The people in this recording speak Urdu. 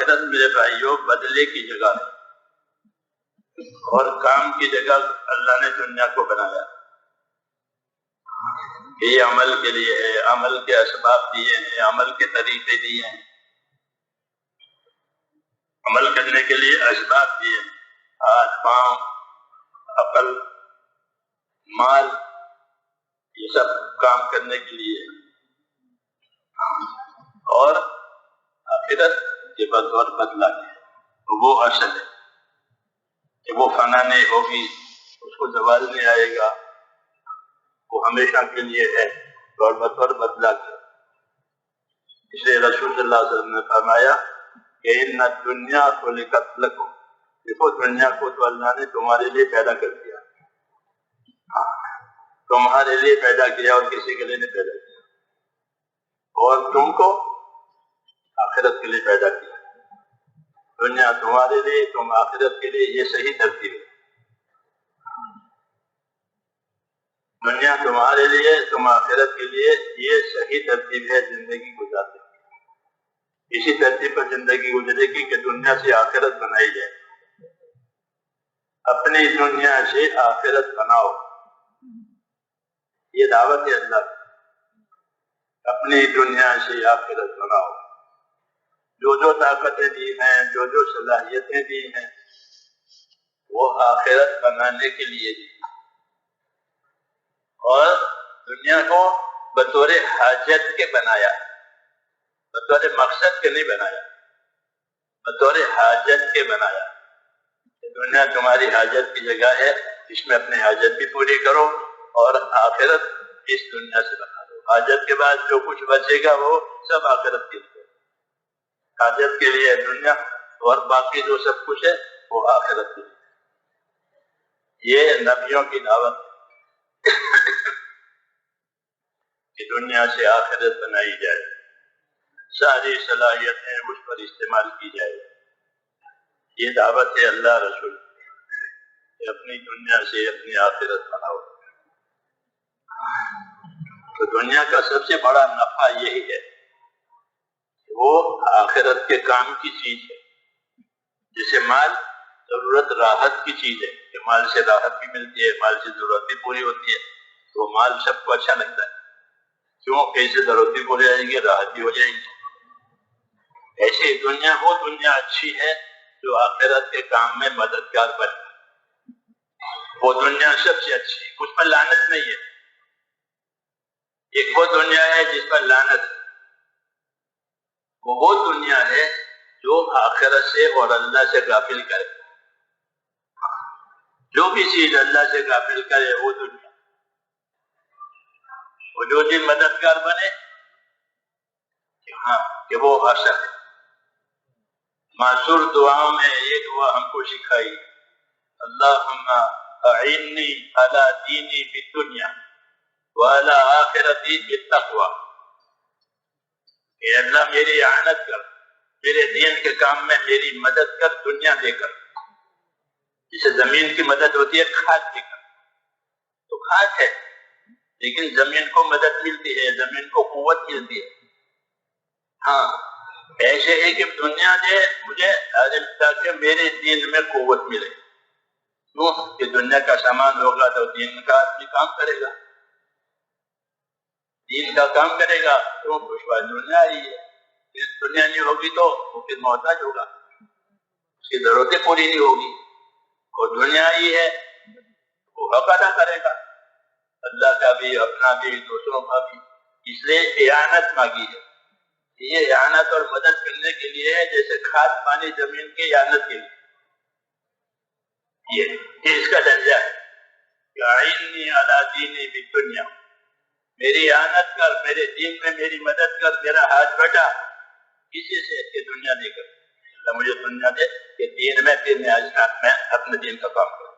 آخرت میرے بھائیوں بدلے کی جگہ ہے اور کام کی جگہ اللہ نے دنیا کو بنایا. یہ عمل کے لیے ہے، عمل کے اسباب دیے ہیں، عمل کے طریقے دیے ہیں، عمل کرنے کے لیے اسباب دیے ہیں، ہاتھ پاؤں عقل مال، یہ سب کام کرنے کے لیے. اور آخرت کے بطور بدلا ہے، وہ اصل ہے کہ وہ فنا نہیں ہوگی، اس کو زوال نہیں آئے گا، وہ ہمیشہ کے لیے ہے اور بطور بدلا ہے. اس لیے رسول اللہ صلی اللہ علیہ وسلم نے فرمایا کہ ان دنیا خلقت لکم، دیکھو دنیا کو تو اللہ نے تمہارے لیے پیدا کر دیا، تمہارے لیے پیدا کیا اور کسی کے لیے نہیں پیدا کیا، اور تم کو آخرت کے لیے پیدا کیا. دنیا تمہارے لیے، تم آخرت کے لیے، یہ صحیح ترتیب ہے. دنیا تمہارے لیے، تم آخرت کے لیے، یہ صحیح ترتیب ہے زندگی گزارنے کی. اسی ترتیب پر زندگی گزرے گی کہ دنیا سے آخرت بنائی جائے. اپنی دنیا سے آخرت بناؤ، یہ دعوت ہے اللہ کی. اپنی دنیا سے آخرت بناؤ. جو طاقتیں دی ہیں، جو صلاحیتیں دی ہیں، وہ آخرت بنانے کے لیے دی. اور دنیا کو بطور حاجت کے بنایا، بطور مقصد کے نہیں بنایا، بطور حاجت کے بنایا. دنیا تمہاری حاجت کی جگہ ہے، اس میں اپنی حاجت بھی پوری کرو اور آخرت اس دنیا سے بنا دو. حاجت کے بعد جو کچھ بچے گا وہ سب آخرت کے لیے. حاجت کے لیے دنیا اور باقی جو سب کچھ ہے وہ آخرت کے لیے. یہ نبیوں کی دعوت کہ دنیا سے آخرت بنائی جائے، ساری صلاحیتیں اس پر استعمال کی جائے. یہ دعوت ہے اللہ رسول کہ اپنی دنیا سے اپنی آخرت بناؤ. تو دنیا کا سب سے بڑا نفع یہی ہے کہ وہ آخرت کے کام کی چیز ہے. جیسے مال ضرورت راحت کی چیز ہے کہ مال سے راحت بھی ملتی ہے، مال سے ضرورت بھی پوری ہوتی ہے، تو مال سب کو اچھا لگتا ہے. کیوں؟ ایسے ضرورت بھی پوری ہو جائے گی، راحت بھی ہو جائے گی. ایسے دنیا وہ دنیا اچھی ہے جو آخرت کے کام میں مددگار بنے. وہ دنیا سب سے اچھی ہے، اس پر لعنت نہیں ہے. ایک وہ دنیا ہے جس پر لعنت ہے، وہ دنیا ہے جو آخرت سے اور اللہ سے غافل کرے. جو بھی چیز اللہ سے غافل کرے وہ دنیا، وہ جو چیز مددگار بنے کہ وہ اصل ہے. معصور دعاؤں میں یہ دعا ہم کو سکھائی، اللہم اعنی علی دینی بالدنیا وعلی آخرتی بالتقوی. اے اللہ میری اعانت کر، میرے دین کے کام میں میری مدد کر دنیا دے کر. جسے زمین کی مدد ہوتی ہے کھاد دے کر، تو کھاد ہے لیکن زمین کو مدد ملتی ہے، زمین کو قوت ملتی ہے. ہاں ایسے ہے کہ دنیا دے مجھے تاکہ میرے دین میں قوت ملے. کیوں کہ دنیا کا سامان ہوگا تو دین کا آدمی کام کرے گا، دین کا کام کرے گا. تو دشوار دنیا آئی ہے، دنیا نہیں ہوگی تو وہ پھر محتاج ہوگا، اس کی ضرورتیں پوری نہیں ہوگی. اور دنیا آئی ہے وہ حق ادا کرے گا، اللہ کا بھی، اپنا بھی، دوسروں کا بھی. اس لیے اعانت مانگی ہے. یہ اعانت اور مدد کرنے کے لیے ہے، جیسے کھاد پانی زمین کی اعانت کے لیے. یہ اس کا درجہ ہے کہ اعنی علی دینی بالدنیا، میری اعانت کر، میرے دین میں میری مدد کر، میرا ہاتھ بٹا کسی سے کہ دنیا دے کر. اللہ مجھے دنیا دے کہ دین میں پھر میں اپنے دین کا کام کروں.